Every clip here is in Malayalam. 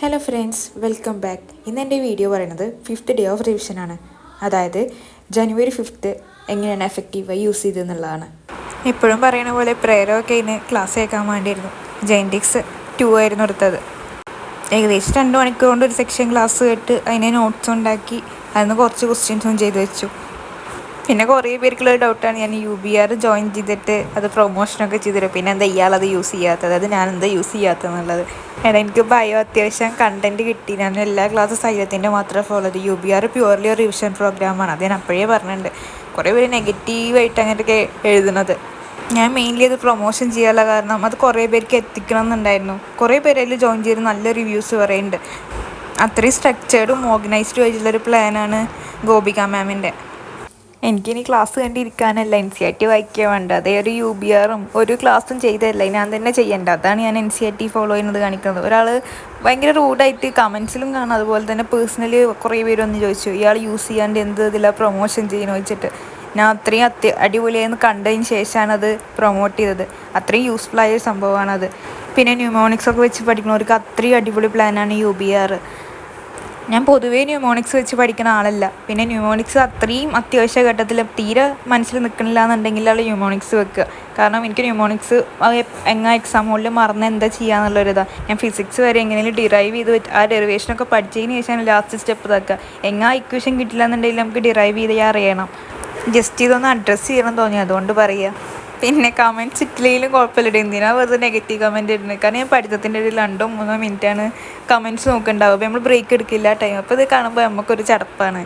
Hello friends, welcome back. ഇന്ന് എൻ്റെ വീഡിയോ പറയുന്നത് 5th ഡേ ഓഫ് റിവിഷനാണ്. അതായത് ജനുവരി 5th എങ്ങനെയാണ് എഫക്റ്റീവായി യൂസ് ചെയ്തതെന്നുള്ളതാണ്. എപ്പോഴും പറയുന്ന പോലെ പ്രേരമൊക്കെ ഇന്ന് ക്ലാസ് കേൾക്കാൻ വേണ്ടിയിരുന്നു. ജെനറ്റിക്സ് 2 ആയിരുന്നു എടുത്തത്. ഏകദേശം 2 മണിക്കൂർ കൊണ്ട് ഒരു സെക്ഷൻ ക്ലാസ് കേട്ട് അതിനെ നോട്ട്സ് ഉണ്ടാക്കി അതിന് കുറച്ച് ക്വസ്റ്റ്യൻസും ചെയ്ത് വെച്ചു. പിന്നെ കുറേ പേർക്കുള്ള ഡൗട്ടാണ്, ഞാൻ UBR ജോയിൻ ചെയ്തിട്ട് അത് പ്രൊമോഷനൊക്കെ ചെയ്തിരും, പിന്നെ എന്താ ഇയാളത് യൂസ് ചെയ്യാത്തത്, അതായത് ഞാൻ എന്താ യൂസ് ചെയ്യാത്തതെന്നുള്ളത്. എനിക്ക് ഭയം, അത്യാവശ്യം കണ്ടൻറ്റ് കിട്ടി. ഞാൻ എല്ലാ ക്ലാസ് സൈലത്തിൻ്റെ മാത്രമേ ഫോളോ ചെയ്തു. UBR പ്യുവർലി ഒരു റിവിഷൻ പ്രോഗ്രാമാണ്. അത് ഞാൻ അപ്പോഴേ പറഞ്ഞിട്ടുണ്ട്. കുറേ പേര് നെഗറ്റീവായിട്ട് അങ്ങനെയൊക്കെ എഴുതുന്നത്. ഞാൻ മെയിൻലി അത് പ്രൊമോഷൻ ചെയ്യാനുള്ള കാരണം അത് കുറേ പേർക്ക് എത്തിക്കണം എന്നുണ്ടായിരുന്നു. കുറേ പേര് അതിൽ ജോയിൻ ചെയ്ത് നല്ല റിവ്യൂസ് പറയുന്നുണ്ട്. അത്രയും സ്ട്രക്ചേർഡും ഓർഗനൈസ്ഡും ആയിട്ടുള്ളൊരു പ്ലാനാണ് ഗോപിക മാമിൻ്റെ. എനിക്കിനി ക്ലാസ് കണ്ടിരിക്കാനല്ല, NCERT വായിക്കുക വേണ്ട. അതേ ഒരു UBRും ഒരു ക്ലാസ്സും ചെയ്തതല്ല, ഞാൻ തന്നെ ചെയ്യേണ്ട. അതാണ് ഞാൻ NCERT ഫോളോ ചെയ്യുന്നത് കാണിക്കുന്നത്. ഒരാൾ ഭയങ്കര റൂഡായിട്ട് കമൻസിലും കാണാം, അതുപോലെ തന്നെ പേഴ്സണലി കുറേ പേര് വന്ന് ചോദിച്ചു, ഇയാൾ യൂസ് ചെയ്യാണ്ട് എന്ത് ഇതിലാണ് പ്രൊമോഷൻ ചെയ്യുന്നു വെച്ചിട്ട്. ഞാൻ അത്രയും അടിപൊളിയായെന്ന് കണ്ടതിന് ശേഷമാണ് അത് പ്രൊമോട്ട് ചെയ്തത്. അത്രയും യൂസ്ഫുൾ ആയ ഒരു സംഭവമാണത്. പിന്നെ ന്യൂമോണിക്സൊക്കെ വെച്ച് പഠിക്കുന്നവർക്ക് അത്രയും അടിപൊളി പ്ലാനാണ് UBR. ഞാൻ പൊതുവേ ന്യൂമോണിക്സ് വെച്ച് പഠിക്കുന്ന ആളല്ല. പിന്നെ ന്യൂമോണിക്സ് അത്രയും അത്യാവശ്യ ഘട്ടത്തിൽ തീരെ മനസ്സിൽ നിൽക്കണില്ല എന്നുണ്ടെങ്കിലാണ് ന്യൂമോണിക്സ് വെക്കുക. കാരണം എനിക്ക് ന്യൂമോണിക്സ് എങ്ങനെ എക്സാം ഹോളിൽ മറന്ന് എന്താ ചെയ്യാന്നുള്ളൊരിതാണ്. ഞാൻ ഫിസിക്സ് വരെ എങ്ങനെയും ഡിറൈവ് ചെയ്ത് ആ ഡെറിവേഷനൊക്കെ പഠിച്ചതിന് ശേഷമാണ് ലാസ്റ്റ് സ്റ്റെപ്പ് ഇതാക്കുക. എങ്ങനെ ഇക്വേഷൻ കിട്ടില്ല എന്നുണ്ടെങ്കിൽ നമുക്ക് ഡിറൈവ് ചെയ്ത് അറിയണം. ജസ്റ്റ് ഇതൊന്ന് അഡ്രസ്സ് ചെയ്യണം തോന്നി, അതുകൊണ്ട് പറയുക. പിന്നെ കമൻറ്റ്സ് ഇട്ടില്ലെങ്കിലും കുഴപ്പമില്ല, എന്തിനാണ് വെറുതെ നെഗറ്റീവ് കമൻറ്റ് ഇടുന്നത്. കാരണം ഞാൻ പഠിത്തത്തിൻ്റെ ഒരു 2-3 മിനിറ്റാണ് കമൻറ്റ്സ് നോക്കുന്നുണ്ടാവും. അപ്പോൾ നമ്മൾ ബ്രേക്ക് എടുക്കില്ല ടൈം. അപ്പോൾ ഇത് കാണുമ്പോൾ നമുക്കൊരു ചടപ്പാണ്.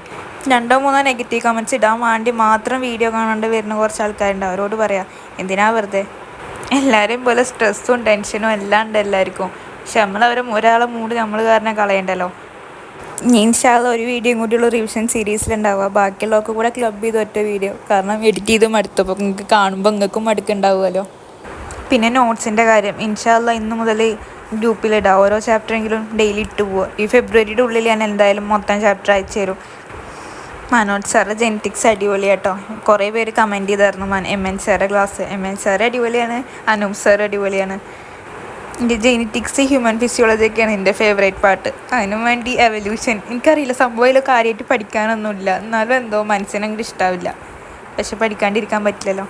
2-3 നെഗറ്റീവ് കമൻറ്റ്സ് ഇടാൻ വേണ്ടി മാത്രം വീഡിയോ കാണാണ്ട് വരുന്ന കുറച്ച് ആൾക്കാരുണ്ട്. അവരോട് പറയാം, എന്തിനാ വെറുതെ. എല്ലാവരെയും പോലെ സ്ട്രെസ്സും ടെൻഷനും എല്ലാം ഉണ്ട് എല്ലാവർക്കും. പക്ഷെ ഒരാളെ മൂഡ് നമ്മൾ കാരണം കളയണ്ടല്ലോ. ഇൻഷാല്ലാ ഒരു വീഡിയോയും കൂടിയുള്ള റിവിഷൻ സീരീസിലുണ്ടാവുക. ബാക്കിയുള്ളവർക്ക് കൂടെ ക്ലബ് ചെയ്ത് ഒറ്റ വീഡിയോ. കാരണം എഡിറ്റ് ചെയ്ത് മടുത്തപ്പോൾ നിങ്ങൾക്ക് കാണുമ്പോൾ നിങ്ങൾക്കും മടുക്കുണ്ടാവുമല്ലോ. പിന്നെ നോട്ട്സിൻ്റെ കാര്യം ഇൻഷാല്ലാ ഇന്ന് മുതൽ ഗ്രൂപ്പിലിടാം. ഓരോ ചാപ്റ്ററെങ്കിലും ഡെയിലി ഇട്ട് പോവുക. ഈ ഫെബ്രുവരിയുടെ ഉള്ളിൽ ഞാൻ എന്തായാലും മൊത്തം ചാപ്റ്റർ അയച്ചു തരും. മനോജ് സാറ് ജെനറ്റിക്സ് അടിപൊളിയാട്ടോ. കുറേ പേര് കമൻറ്റ് ചെയ്തായിരുന്നു MN സാറെ ക്ലാസ്. MN സാറ് അടിപൊളിയാണ്, അനൂപ് സാർ അടിപൊളിയാണ്. എൻ്റെ ജെനറ്റിക്സ് ഹ്യൂമൻ ഫിസിയോളജിയൊക്കെയാണ് എൻ്റെ ഫേവറേറ്റ് പാർട്ട്. അതിനും വേണ്ടി എവല്യൂഷൻ എനിക്കറിയില്ല, സംഭവം കാര്യമായിട്ട് പഠിക്കാനൊന്നുമില്ല. എന്നാലും എന്തോ മനസ്സിനങ്ങോട്ട് ഇഷ്ടാവില്ല. പക്ഷെ പഠിക്കാണ്ടിരിക്കാൻ പറ്റില്ലല്ലോ.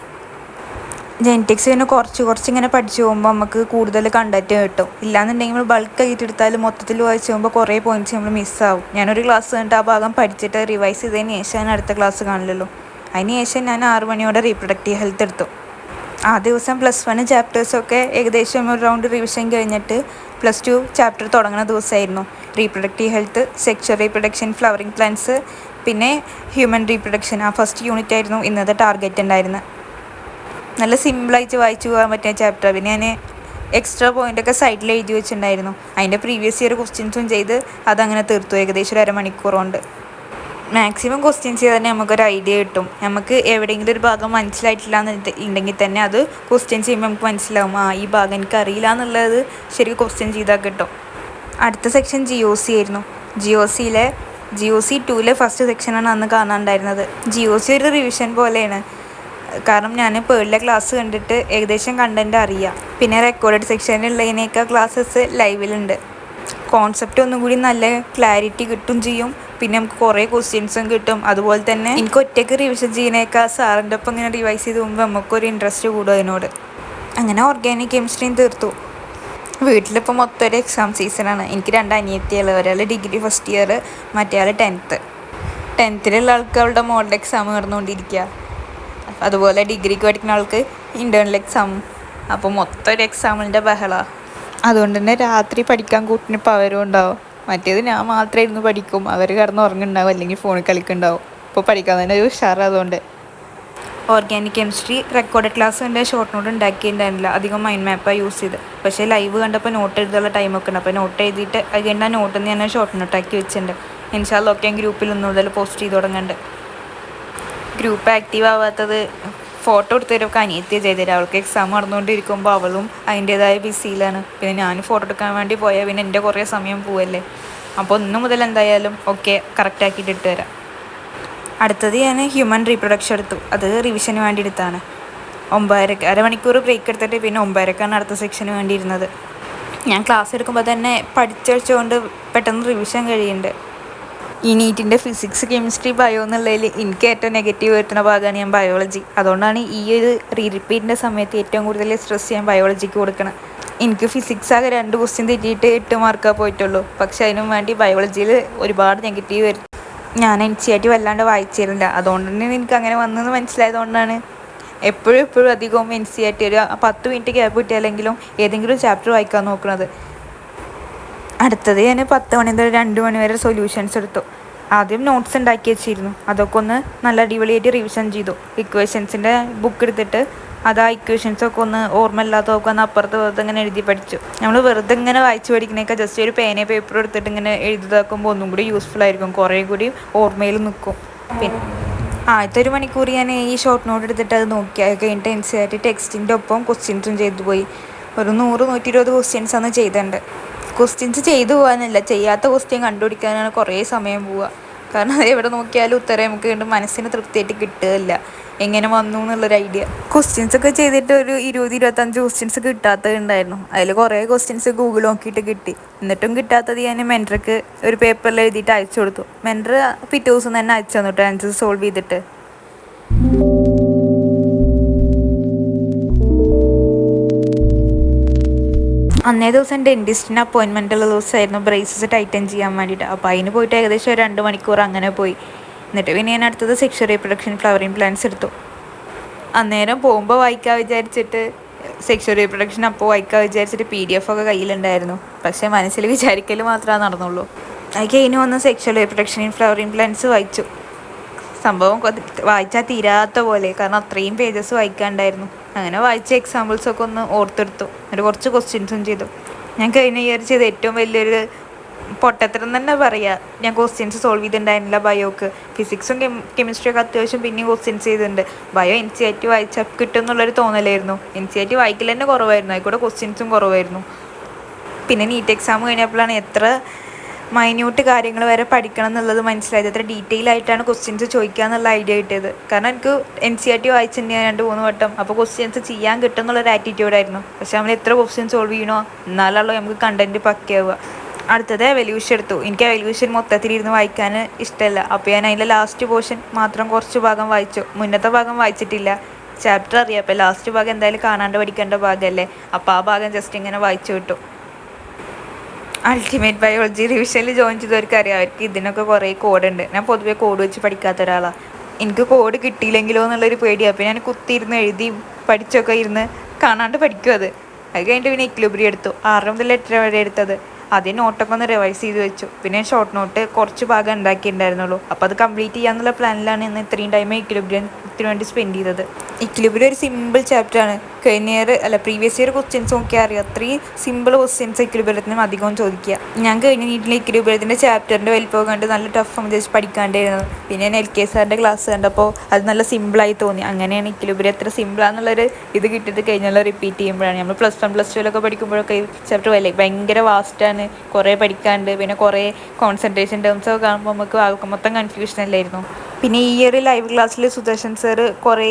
ജെനറ്റിക്സ് പിന്നെ കുറച്ച് ഇങ്ങനെ പഠിച്ചു പോകുമ്പോൾ നമുക്ക് കൂടുതൽ കണ്ടന്റ് കിട്ടും. ഇല്ലാന്നുണ്ടെങ്കിൽ നമ്മൾ ബൾക്കായിട്ട് എടുത്താലും മൊത്തത്തിൽ വായിച്ച് പോകുമ്പോൾ കുറേ പോയിൻറ്റ്സ് നമ്മൾ മിസ്സാവും. ഞാനൊരു ക്ലാസ് കണ്ടിട്ട് ആ ഭാഗം പഠിച്ചിട്ട് റിവൈസ് ചെയ്തതിന് ശേഷം ഞാൻ അടുത്ത ക്ലാസ് കാണില്ലല്ലോ. അതിന് ശേഷം ഞാൻ 6 മണിയോടെ റീപ്രൊഡക്റ്റീവ് ഹെൽത്ത് എടുത്തു. ആ ദിവസം +1 ചാപ്റ്റേഴ്സൊക്കെ ഏകദേശം ഒരു റൗണ്ട് റിവിഷൻ കഴിഞ്ഞിട്ട് +2 ചാപ്റ്റർ തുടങ്ങുന്ന ദിവസമായിരുന്നു. Reproductive health, sexual reproduction, flowering plants, പിന്നെ ഹ്യൂമൻ റീപ്രൊഡക്ഷൻ. ആ ഫസ്റ്റ് യൂണിറ്റ് ആയിരുന്നു ഇന്നത്തെ ടാർഗറ്റ് ഉണ്ടായിരുന്നത്. നല്ല സിമ്പിളായിട്ട് വായിച്ചു പോകാൻ പറ്റിയ ചാപ്റ്റർ. പിന്നെ ഞാൻ എക്സ്ട്രാ പോയിൻ്റൊക്കെ സൈഡിൽ എഴുതി വെച്ചിട്ടുണ്ടായിരുന്നു. അതിൻ്റെ പ്രീവിയസ് ഇയർ ക്വസ്റ്റ്യൻസും ചെയ്ത് അതങ്ങനെ തീർത്തു. ഏകദേശം 1 അരമണിക്കൂർ കൊണ്ട്. മാക്സിമം ക്വസ്റ്റ്യൻസ് ചെയ്താൽ തന്നെ നമുക്കൊരു ഐഡിയ കിട്ടും. നമുക്ക് എവിടെയെങ്കിലും ഒരു ഭാഗം മനസ്സിലായിട്ടില്ല എന്നുണ്ടെങ്കിൽ തന്നെ അത് ക്വസ്റ്റ്യൻ ചെയ്യുമ്പോൾ നമുക്ക് മനസ്സിലാവും, ഈ ഭാഗം എനിക്ക് അറിയില്ല എന്നുള്ളത് ശരിക്കും ക്വസ്റ്റ്യൻ ചെയ്താൽ കിട്ടും. അടുത്ത സെക്ഷൻ GOC ആയിരുന്നു. GOC 2 ഫസ്റ്റ് സെക്ഷനാണ് അന്ന് കാണാനുണ്ടായിരുന്നത്. GOC ഒരു റിവിഷൻ പോലെയാണ്. കാരണം ഞാൻ പേളിലെ ക്ലാസ് കണ്ടിട്ട് ഏകദേശം കണ്ടൻറ്റ് അറിയാം. പിന്നെ റെക്കോർഡഡ് സെക്ഷനിലുള്ളതിനേക്കാൾ ക്ലാസ്സസ് ലൈവിലുണ്ട്. കോൺസെപ്റ്റ് ഒന്നും കൂടി നല്ല ക്ലാരിറ്റി കിട്ടും ചെയ്യും. പിന്നെ നമുക്ക് കുറേ ക്വസ്റ്റ്യൻസും കിട്ടും. അതുപോലെ തന്നെ എനിക്ക് ഒറ്റയ്ക്ക് റിവിഷൻ ചെയ്യുന്നതിനേക്കാൾ സാറിൻ്റെ ഒപ്പം ഇങ്ങനെ റിവൈസ് ചെയ്ത് പോകുമ്പോൾ നമുക്കൊരു ഇൻട്രസ്റ്റ് കൂടും അതിനോട്. അങ്ങനെ ഓർഗാനിക് കെമിസ്ട്രിയും തീർത്തു. വീട്ടിലിപ്പോൾ മൊത്തം ഒരു എക്സാം സീസണാണ്. എനിക്ക് 2 അനിയത്തികൾ. ഒരാൾ ഡിഗ്രി ഫസ്റ്റ് ഇയർ, മറ്റേ ആൾ 10th ആൾക്ക് മോഡൽ എക്സാം നടന്നുകൊണ്ടിരിക്കുക. അതുപോലെ ഡിഗ്രിക്ക് പഠിക്കുന്ന ആൾക്ക് ഇൻറ്റേർണൽ എക്സാമും. അപ്പോൾ മൊത്തം ഒരു എക്സാമിൻ്റെ ബഹളമാണ്. അതുകൊണ്ട് തന്നെ രാത്രി പഠിക്കാൻ കൂട്ടിനിപ്പോൾ അവരും ഉണ്ടാവും. മറ്റേത് ഞാൻ മാത്രമേ ഇരുന്ന് പഠിക്കും, അവർ കിടന്ന് ഉറങ്ങുന്നുണ്ടാവും, അല്ലെങ്കിൽ ഫോണിൽ കളിക്കുന്നുണ്ടാവും. ഇപ്പോൾ പഠിക്കാൻ തന്നെ ഒരു ഉഷാറ്. അതുകൊണ്ട് ഓർഗാനിക് കെമിസ്ട്രി റെക്കോർഡഡ് ക്ലാസ് എൻ്റെ ഷോർട്ട് നോട്ട് ഉണ്ടാക്കിയിട്ടുണ്ടായിരുന്നില്ല. അധികം മൈൻഡ് മാപ്പാണ് യൂസ് ചെയ്ത്. പക്ഷേ ലൈവ് കണ്ടപ്പോൾ നോട്ട് എഴുതാനുള്ള ടൈമൊക്കെ ഉണ്ട്. അപ്പോൾ നോട്ട് എഴുതിയിട്ട് അത് കഴിഞ്ഞാൽ നോട്ടിൽ നിന്ന് ഞാൻ ഷോർട്ട് നോട്ടാക്കി വെച്ചിട്ടുണ്ട്. ഇൻഷാല്ലാ ഒക്കെ ഗ്രൂപ്പിൽ ഒന്നും മുതൽ പോസ്റ്റ് ചെയ്ത് തുടങ്ങുന്നുണ്ട്. ഗ്രൂപ്പ് ആക്റ്റീവ് ആവാത്തത് ഫോട്ടോ എടുത്തവരൊക്കെ അനിയത്തി ചെയ്തുതരും. അവൾക്ക് എക്സാം നടന്നുകൊണ്ടിരിക്കുമ്പോൾ അവളും അതിൻ്റേതായ ബിസിയിലാണ്. പിന്നെ ഞാൻ ഫോട്ടോ എടുക്കാൻ വേണ്ടി പോയാൽ പിന്നെ എൻ്റെ കുറേ സമയം പോവല്ലേ. അപ്പോൾ 1 മുതൽ എന്തായാലും കറക്റ്റാക്കിയിട്ട് ഇട്ട് തരാം. അടുത്തത് ഞാൻ ഹ്യൂമൻ റീപ്രൊഡക്ഷൻ എടുത്തു. അത് റിവിഷന് വേണ്ടി എടുത്താണ്. 9:30 അരമണിക്കൂർ ബ്രേക്ക് എടുത്തിട്ട് പിന്നെ 9:30 അടുത്ത സെക്ഷന് വേണ്ടി ഇരുന്നത്. ഞാൻ ക്ലാസ് എടുക്കുമ്പോൾ തന്നെ പഠിച്ചു വെച്ചുകൊണ്ട് പെട്ടെന്ന് റിവിഷൻ കഴിയുന്നുണ്ട്. ഈ നീറ്റിൻ്റെ ഫിസിക്സ് കെമിസ്ട്രി ബയോ എന്നുള്ളതിൽ എനിക്ക് ഏറ്റവും നെഗറ്റീവ് വരുത്തുന്ന ഭാഗമാണ് ഞാൻ ബയോളജി. അതുകൊണ്ടാണ് ഈ ഒരു റിപ്പീറ്റിൻ്റെ സമയത്ത് ഏറ്റവും കൂടുതൽ സ്ട്രെസ് ഞാൻ ബയോളജിക്ക് കൊടുക്കണം. എനിക്ക് ഫിസിക്സ് ആകെ 2 ക്വസ്റ്റ്യൻ തെറ്റിയിട്ട് 8 മാർക്കാണ് പോയിട്ടുള്ളൂ. പക്ഷെ അതിനും വേണ്ടി ബയോളജിയിൽ ഒരുപാട് നെഗറ്റീവ് വരും. ഞാൻ NCERT വല്ലാണ്ട് വായിച്ചിരുന്നില്ല. അതുകൊണ്ട് തന്നെ എനിക്ക് അങ്ങനെ വന്നെന്ന് മനസ്സിലായതുകൊണ്ടാണ് എപ്പോഴും അധികവും NCERT ഒരു 10 മിനിറ്റ് ഗ്യാപ്പ് കിട്ടിയാലെങ്കിലും ഏതെങ്കിലും ചാപ്റ്റർ വായിക്കാൻ നോക്കുന്നത്. അടുത്തത് ഞാൻ 10 മണി മുതൽ 2 മണി വരെ സൊല്യൂഷൻസ് എടുത്തു. ആദ്യം നോട്ട്സ് ഉണ്ടാക്കി വെച്ചിരുന്നു. അതൊക്കെ ഒന്ന് നല്ല അടിപൊളിയായിട്ട് റിവിഷൻ ചെയ്തു. ഇക്വേഷൻസിൻ്റെ ബുക്ക് എടുത്തിട്ട് അത് ആ ഇക്വേഷൻസൊക്കെ ഒന്ന് ഓർമ്മയില്ലാത്തതൊക്കെ ഒന്ന് അപ്പുറത്ത് വെറുതെ ഇങ്ങനെ എഴുതി പഠിച്ചു. നമ്മൾ വെറുതെ ഇങ്ങനെ വായിച്ച് പഠിക്കുന്നതൊക്കെ ജസ്റ്റ് ഒരു പേപ്പർ എടുത്തിട്ട് ഇങ്ങനെ എഴുതാക്കുമ്പോൾ ഒന്നും കൂടി യൂസ്ഫുൾ ആയിരിക്കും, കുറേ കൂടി ഓർമ്മയിൽ നിൽക്കും. പിന്നെ ആദ്യത്തെ 1 മണിക്കൂർ ഞാൻ ഈ ഷോർട്ട് നോട്ട് എടുത്തിട്ട് അത് നോക്കി. അത് കഴിഞ്ഞിട്ട് NCERT ടെക്സ്റ്റിൻ്റെ ഒപ്പം ക്വസ്റ്റ്യൻസും ചെയ്തു പോയി. ഒരു 100-120 ക്വസ്റ്റ്യൻസാണ് ചെയ്തിട്ടുണ്ട്. ക്വസ്റ്റ്യൻസ് ചെയ്തു പോകാനല്ല, ചെയ്യാത്ത ക്വസ്റ്റ്യൻ കണ്ടുപിടിക്കാനാണ് കുറേ സമയം പോവുക. കാരണം അത് എവിടെ നോക്കിയാലും ഉത്തരം നമുക്ക് കണ്ട് മനസ്സിന് തൃപ്തിയായിട്ട് കിട്ടുകയില്ല, എങ്ങനെ വന്നു എന്നുള്ളൊരു ഐഡിയ. ക്വസ്റ്റ്യൻസൊക്കെ ചെയ്തിട്ട് ഒരു 20-25 ക്വസ്റ്റ്യൻസ് കിട്ടാത്തതുണ്ടായിരുന്നു. അതിൽ കുറേ ക്വസ്റ്റ്യൻസ് ഗൂഗിൾ നോക്കിയിട്ട് കിട്ടി. എന്നിട്ടും കിട്ടാത്തത് ഞാൻ മെൻറ്റർക്ക് ഒരു പേപ്പറിൽ എഴുതിയിട്ട് അയച്ചു കൊടുത്തു. മെൻറ്റർ പിറ്റേ ദിവസം തന്നെ അയച്ചു തന്നു കേട്ടോ ആൻസർ സോൾവ് ചെയ്തിട്ട്. അന്നേ ദിവസം ഡെൻറ്റിസ്റ്റിന് അപ്പോയിൻമെൻ്റ് ഉള്ള ദിവസമായിരുന്നു, ബ്രേസസ് ടൈറ്റൻ ചെയ്യാൻ വേണ്ടിയിട്ട്. അപ്പോൾ അതിന് പോയിട്ട് ഏകദേശം 2 മണിക്കൂർ അങ്ങനെ പോയി. എന്നിട്ട് പിന്നെ ഞാൻ അടുത്തത് സെക്ഷൽ റീപ്രൊഡക്ഷൻ ഫ്ലവറിങ് പ്ലാന്റ്സ് എടുത്തു. അന്നേരം പോകുമ്പോൾ വായിക്കാൻ വിചാരിച്ചിട്ട് സെക്ഷൽ റീപ്രൊഡക്ഷൻ അപ്പോൾ വായിക്കാൻ വിചാരിച്ചിട്ട് PDF ഒക്കെ കയ്യിലുണ്ടായിരുന്നു. പക്ഷേ മനസ്സിൽ വിചാരിക്കൽ മാത്രമേ നടന്നുള്ളൂ. അത് കഴിഞ്ഞ് വന്ന് sexual reproduction in flowering plants വായിച്ചു. സംഭവം വായിച്ചാൽ തീരാത്ത പോലെ, കാരണം അത്രയും പേജസ് വായിക്കാണ്ടായിരുന്നു. അങ്ങനെ വായിച്ച എക്സാമ്പിൾസൊക്കെ ഒന്ന് ഓർത്തെടുത്തു. എന്നിട്ട് കുറച്ച് ക്വസ്റ്റ്യൻസും ചെയ്തു. ഞാൻ കഴിഞ്ഞ ഇയർ ചെയ്ത ഏറ്റവും വലിയൊരു പൊട്ടത്തരം തന്നെ പറയാം. ഞാൻ ക്വസ്റ്റ്യൻസ് സോൾവ് ചെയ്തിട്ടുണ്ടായിരുന്നില്ല ബയോക്ക്. ഫിസിക്സും കെമിസ്ട്രിയൊക്കെ അത്യാവശ്യം പിന്നെയും ക്വസ്റ്റ്യൻസ് ചെയ്തിട്ടുണ്ട്. ബയോ NCERT വായിച്ചാൽ കിട്ടും എന്നുള്ളൊരു തോന്നലായിരുന്നു. NCERT വായിക്കൽ തന്നെ കുറവായിരുന്നു, അതിൽക്കൂടെ ക്വസ്റ്റ്യൻസും കുറവായിരുന്നു. പിന്നെ നീറ്റ് എക്സാം കഴിഞ്ഞപ്പോഴാണ് എത്ര മൈന്യൂട്ട് കാര്യങ്ങൾ വരെ പഠിക്കണം എന്നുള്ളത് മനസ്സിലായത്. എത്ര ഡീറ്റെയിൽ ആയിട്ടാണ് ക്വസ്റ്റ്യൻസ് ചോദിക്കുക എന്നുള്ള ഐഡിയ കിട്ടിയത്. കാരണം എനിക്ക് NCERT വായിച്ചിട്ടുണ്ടെങ്കിൽ 2-3 വട്ടം, അപ്പോൾ ക്വസ്റ്റ്യൻസ് ചെയ്യാൻ കിട്ടും എന്നുള്ളൊരു ആറ്റിറ്റ്യൂഡായിരുന്നു. പക്ഷെ നമ്മൾ എത്ര ക്വസ്റ്റ്യൻ സോൾവ് ചെയ്യണോ എന്നാലുള്ളൂ നമുക്ക് കണ്ടൻറ്റ് പക്കയാവുക. അടുത്തത് എവല്യൂഷൻ എടുത്തു. എനിക്ക് എവല്യൂഷൻ മൊത്തത്തിലിരുന്ന് വായിക്കാൻ ഇഷ്ടമല്ല. അപ്പോൾ ഞാൻ അതിൻ്റെ ലാസ്റ്റ് പോർഷൻ മാത്രം കുറച്ച് ഭാഗം വായിച്ചു. മുന്നത്തെ ഭാഗം വായിച്ചിട്ടില്ല. ചാപ്റ്റർ അറിയാം, അപ്പോൾ ലാസ്റ്റ് ഭാഗം എന്തായാലും കാണാണ്ട് പഠിക്കേണ്ട ഭാഗമല്ലേ, അപ്പോൾ ആ ഭാഗം ജസ്റ്റ് ഇങ്ങനെ വായിച്ചു കിട്ടും. അൾട്ടിമേറ്റ് ബയോളജി റിവിഷനിൽ ജോയിൻ ചെയ്തവർക്ക് അറിയാം, അവർക്ക് ഇതിനൊക്കെ കുറേ കോഡുണ്ട്. ഞാൻ പൊതുവെ കോഡ് വെച്ച് പഠിക്കാത്ത ഒരാളാണ്. എനിക്ക് കോഡ് കിട്ടിയില്ലെങ്കിലോ എന്നുള്ളൊരു പേടിയാണ്. അപ്പോൾ ഞാൻ കുത്തിയിരുന്ന് എഴുതിയും പഠിച്ചൊക്കെ ഇരുന്ന് കാണാണ്ട് പഠിക്കും. അത് കഴിഞ്ഞിട്ട് പിന്നെ ഇക്വിലിബ്രിയം എടുത്തു. 6 മുതൽ 8 വരെ എടുത്തത്. ആദ്യം നോട്ടൊക്കെ ഒന്ന് റിവൈസ് ചെയ്ത് വെച്ചു. പിന്നെ ഷോർട്ട് നോട്ട് കുറച്ച് ഭാഗം ഉണ്ടാക്കിയിട്ടുണ്ടായിരുന്നുള്ളൂ. അപ്പോൾ അത് കംപ്ലീറ്റ് ചെയ്യാന്നുള്ള പ്ലാനിലാണ് ഇന്ന് ഇത്രയും ടൈം ഇക്വിലിബ്രിയത്തിന് വേണ്ടി സ്പെൻഡ് ചെയ്തത്. ഇക്വിലിബ്രിയം ഒരു സിമ്പിൾ ചാപ്റ്ററാണ്. കഴിഞ്ഞ ഇയർ പ്രീവിയസ് ഇയർ ക്വസ്റ്റ്യൻസ് നോക്കിയാൽ അറിയാം, അത്രയും സിമ്പിൾ ക്വസ്റ്റ്യൻസ് ഇക്വിലിബ്രിയത്തിനും അധികവും ചോദിക്കുക. ഞാൻ കഴിഞ്ഞ നീറ്റിൽ ഇക്വിലിബ്രിയത്തിൻ്റെ ചാപ്റ്ററിൻ്റെ വലിപ്പം കണ്ട് നല്ല ടഫ് വിചാരിച്ച് പഠിക്കാണ്ടായിരുന്നത്. പിന്നെ ഞാൻ LK സാറിൻ്റെ ക്ലാസ് കണ്ടപ്പോൾ അത് നല്ല സിമ്പിളായി തോന്നി. അങ്ങനെയാണ് ഇക്വിലിബ്രിയം എത്ര സിമ്പിളാണെന്നുള്ളൊരു ഇത് കിട്ടിയത് കഴിഞ്ഞുള്ള റിപ്പീറ്റ് ചെയ്യുമ്പോഴാണ്. നമ്മൾ +1 +2 പഠിക്കുമ്പോഴൊക്കെ ഈ ചാപ്റ്റർ ഭയങ്കര വാസ്റ്റാണ്, കുറേ പഠിക്കാണ്ട്. പിന്നെ കുറേ കോൺസെൻട്രേഷൻ ടേംസൊക്കെ കാണുമ്പോൾ നമുക്ക് മൊത്തം കൺഫ്യൂഷൻ അല്ലായിരുന്നു. പിന്നെ ഈ ഇയർ ലൈവ് ക്ലാസ്സിൽ സുദർശൻ സാർ കുറേ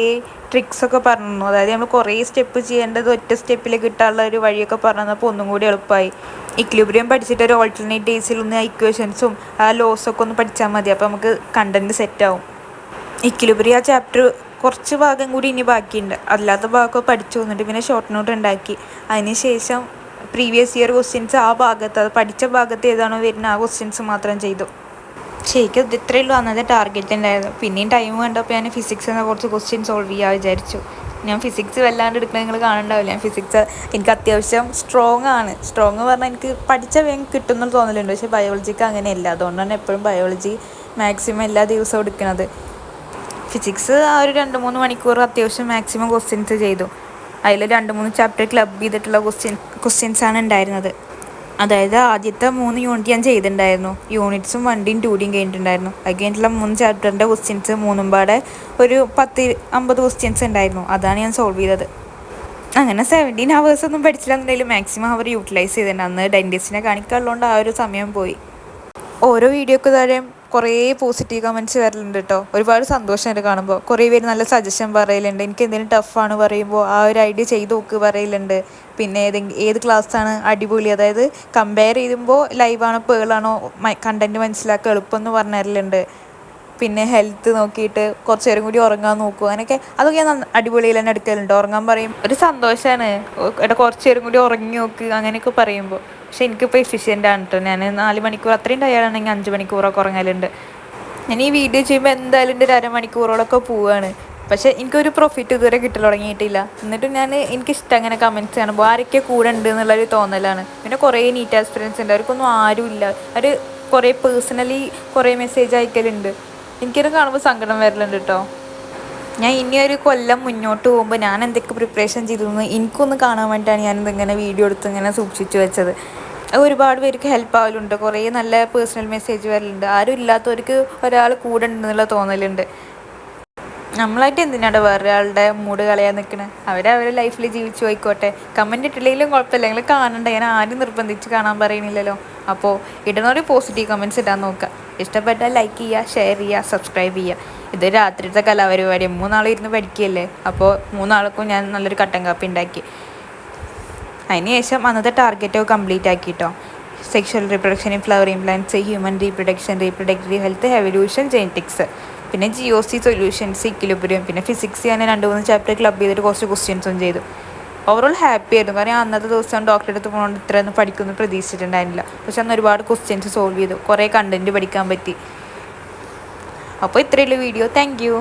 ട്രിക്സൊക്കെ പറഞ്ഞു. അതായത് നമ്മൾ കുറേ സ്റ്റെപ്പ് ചെയ്യേണ്ടത് ഒറ്റ സ്റ്റെപ്പിൽ കിട്ടാനുള്ള ഒരു വഴിയൊക്കെ പറഞ്ഞപ്പോൾ ഒന്നും കൂടി എളുപ്പമായി. ഇക്വിലിബ്രിയം പഠിച്ചിട്ട് ഒരു ഓൾട്ടർനേറ്റ് ഡേയ്സിൽ ഒന്ന് ഇക്വേഷൻസും ആ ലോസൊക്കെ ഒന്ന് പഠിച്ചാൽ മതി, അപ്പോൾ നമുക്ക് കണ്ടൻറ്റ് സെറ്റാവും. ഇക്വിലിബ്രിയം ആ ചാപ്റ്റർ കുറച്ച് ഭാഗം കൂടി ഇനി ബാക്കിയുണ്ട്. അല്ലാത്ത ഭാഗമൊക്കെ പഠിച്ചു വന്നിട്ട് പിന്നെ ഷോർട്ട് നോട്ട് ഉണ്ടാക്കി. അതിന് ശേഷം പ്രീവിയസ് ഇയർ ക്വസ്റ്റ്യൻസ് ആ ഭാഗത്ത്, അത് പഠിച്ച ഭാഗത്ത് ഏതാണോ വരുന്നത് ആ ക്വസ്റ്റ്യൻസ് മാത്രം ചെയ്തു. ശരിക്കും ഇത് ഇത്രയേ ഉള്ളൂ അന്നത്തെ ടാർഗറ്റ് ഉണ്ടായിരുന്നു. പിന്നെയും ടൈം കണ്ടപ്പോൾ ഞാൻ ഫിസിക്സ് എന്ന കുറച്ച് ക്വസ്റ്റ്യൻ സോൾവ് ചെയ്യാൻ വിചാരിച്ചു. ഞാൻ ഫിസിക്സ് വല്ലാണ്ട് എടുക്കുന്നത് നിങ്ങൾ കാണണ്ടാവില്ല. ഞാൻ ഫിസിക്സ് എനിക്ക് അത്യാവശ്യം സ്ട്രോങ് ആണ്. സ്ട്രോങ് പറഞ്ഞാൽ എനിക്ക് പഠിച്ച വേഗം കിട്ടുമെന്ന് തോന്നലുണ്ട്. പക്ഷേ ബയോളജിക്ക് അങ്ങനെയല്ല. അതുകൊണ്ടാണ് എപ്പോഴും ബയോളജി മാക്സിമം എല്ലാ ദിവസവും എടുക്കുന്നത്. ഫിസിക്സ് ആ ഒരു 2-3 മണിക്കൂർ അത്യാവശ്യം മാക്സിമം ക്വസ്റ്റ്യൻസ് ചെയ്തു. അതിൽ 2-3 ചാപ്റ്റർ ക്ലബ് ചെയ്തിട്ടുള്ള ക്വസ്റ്റ്യൻസാണ് ഉണ്ടായിരുന്നത്. അതായത് ആദ്യത്തെ 3 യൂണിറ്റ് ഞാൻ ചെയ്തിട്ടുണ്ടായിരുന്നു. യൂണിറ്റ്സും 1Dയും 2Dയും കഴിഞ്ഞിട്ടുണ്ടായിരുന്നു. അത് കഴിഞ്ഞിട്ടുള്ള 3 ചാപ്റ്ററിൻ്റെ ക്വസ്റ്റ്യൻസ് 3ഉം പാടെ ഒരു 10-50 ക്വസ്റ്റ്യൻസ് ഉണ്ടായിരുന്നു. അതാണ് ഞാൻ സോൾവ് ചെയ്തത്. അങ്ങനെ 17 hours ഒന്നും പഠിച്ചില്ലെന്നുണ്ടെങ്കിലും മാക്സിമം അവർ യൂട്ടിലൈസ് ചെയ്തിട്ടുണ്ട്. അന്ന് ഡെൻറ്റിസ്റ്റിനെ കാണിക്കാനുള്ളതുകൊണ്ട് ആ ഒരു സമയം പോയി. ഓരോ വീഡിയോക്ക് താഴെ കുറേ പോസിറ്റീവ് കമൻറ്റ്സ് വരലുണ്ട് കേട്ടോ. ഒരുപാട് സന്തോഷമുണ്ട് കാണുമ്പോൾ. കുറേ പേര് നല്ല സജഷൻ പറയലുണ്ട്. എനിക്ക് എന്തെങ്കിലും ടഫാണ് പറയുമ്പോൾ ആ ഒരു ഐഡിയ ചെയ്ത് നോക്ക് പറയലുണ്ട്. പിന്നെ ഏത് ക്ലാസ്സാണ് അടിപൊളി, അതായത് കമ്പയർ ചെയ്യുമ്പോൾ ലൈവാണോ പേളാണോ കണ്ടൻറ്റ് മനസ്സിലാക്കുക എളുപ്പമെന്ന് പറഞ്ഞു തരലുണ്ട്. പിന്നെ ഹെൽത്ത് നോക്കിയിട്ട് കുറച്ച് നേരം കൂടി ഉറങ്ങാൻ നോക്കുക, അങ്ങനെയൊക്കെ അതൊക്കെ ഞാൻ അടിപൊളിയിൽ തന്നെ എടുക്കലുണ്ട്. ഉറങ്ങാൻ പറയും, ഒരു സന്തോഷമാണ്. എടാ കുറച്ച് നേരം കൂടി ഉറങ്ങി നോക്ക് അങ്ങനെയൊക്കെ പറയുമ്പോൾ. പക്ഷെ എനിക്കിപ്പോൾ എഫിഷ്യൻ്റ് ആണ് കേട്ടോ. ഞാൻ 4 മണിക്കൂർ അത്രയും ടയർഡാണെങ്കിൽ 5 മണിക്കൂറൊക്കെ ഉറങ്ങലുണ്ട്. ഞാൻ ഈ വീഡിയോ ചെയ്യുമ്പോൾ എന്തായാലും എൻ്റെ ഒരു അരമണിക്കൂറോളൊക്കെ പോവുകയാണ്. പക്ഷേ എനിക്കൊരു പ്രോഫിറ്റ് ഇതുവരെ കിട്ടൽ തുടങ്ങിയിട്ടില്ല. എന്നിട്ടും എനിക്കിഷ്ടം അങ്ങനെ കമൻറ്റ്സ് കാണുമ്പോൾ ആരൊക്കെ കൂടെ ഉണ്ട് എന്നുള്ളൊരു തോന്നലാണ്. പിന്നെ കുറേ നീറ്റ് ആസ്പിരൻസ് ഉണ്ട്, അവർക്കൊന്നും ആരുമില്ല. അവർ കുറേ പേഴ്സണലി കുറേ മെസ്സേജ് അയക്കലുണ്ട്. എനിക്കത് കാണുമ്പോൾ സങ്കടം വരലുണ്ട് കേട്ടോ. ഞാൻ ഇനിയൊരു കൊല്ലം മുന്നോട്ട് പോകുമ്പോൾ ഞാൻ എന്തൊക്കെ പ്രിപ്പറേഷൻ ചെയ്തിരുന്നു എനിക്കൊന്ന് കാണാൻ വേണ്ടിയിട്ടാണ് ഞാനിതിങ്ങനെ വീഡിയോ എടുത്ത് ഇങ്ങനെ സൂക്ഷിച്ച് വെച്ചത്. ഒരുപാട് പേർക്ക് ഹെൽപ്പ് ആവലുണ്ട്, കുറേ നല്ല പേഴ്സണൽ മെസ്സേജ് വരലുണ്ട്. ആരും ഇല്ലാത്തവർക്ക് ഒരാൾ കൂടെ ഉണ്ടെന്നുള്ള തോന്നലുണ്ട്. നമ്മളായിട്ട് എന്തിനാണ് വേറൊരാളുടെ മൂഡ് കളയാൻ നിൽക്കണേ? അവരവരുടെ ലൈഫിൽ ജീവിച്ചു പോയിക്കോട്ടെ. കമൻറ്റ് ഇട്ടില്ലെങ്കിലും കുഴപ്പമില്ല, നിങ്ങൾ കാണണ്ട. ഞാൻ ആരും നിർബന്ധിച്ച് കാണാൻ പറയുന്നില്ലല്ലോ. അപ്പോൾ ഇടുന്നൊരു പോസിറ്റീവ് കമൻറ്റ്സ് ഇടാൻ നോക്കുക. ഇഷ്ടപ്പെട്ടാൽ ലൈക്ക് ചെയ്യുക, ഷെയർ ചെയ്യുക, സബ്സ്ക്രൈബ് ചെയ്യുക. ഇത് രാത്രിത്തെ കലാപരിപാടി, 3 നാൾ ഇരുന്ന് പഠിക്കുകയല്ലേ. അപ്പോൾ 3 ആൾക്കും ഞാൻ നല്ലൊരു കട്ടൻ കാപ്പി ഉണ്ടാക്കി. അതിനുശേഷം അന്നത്തെ ടാർഗറ്റൊക്കെ കംപ്ലീറ്റ് ആക്കിയിട്ടോ. Sexual reproduction in flowering plants, human reproduction, reproductive health, evolution, genetics, പിന്നെ GOC സൊല്യൂഷൻസ്, ഇക്വിലിബ്രിയം, പിന്നെ ഫിസിക്സ് ഞാൻ 2-3 ചാപ്റ്റർ ക്ലബ് ചെയ്തിട്ട് കുറച്ച് ക്വസ്റ്റ്യൻസും ചെയ്തു. ഓവറോൾ ഹാപ്പി ആയിരുന്നു. കാരണം അന്നത്തെ ദിവസം ഡോക്ടറെ അടുത്ത് പോകുന്നത് ഇത്രയൊന്നും പഠിക്കുമെന്ന് പ്രതീക്ഷിച്ചിട്ടുണ്ടായിരുന്നില്ല. പക്ഷെ അന്ന് ഒരുപാട് ക്വസ്റ്റ്യൻസ് സോൾവ് ചെയ്തു, കുറേ കണ്ടൻറ്റ് പഠിക്കാൻ പറ്റി. അപ്പോൾ ഇത്രയുള്ള വീഡിയോ. Thank you.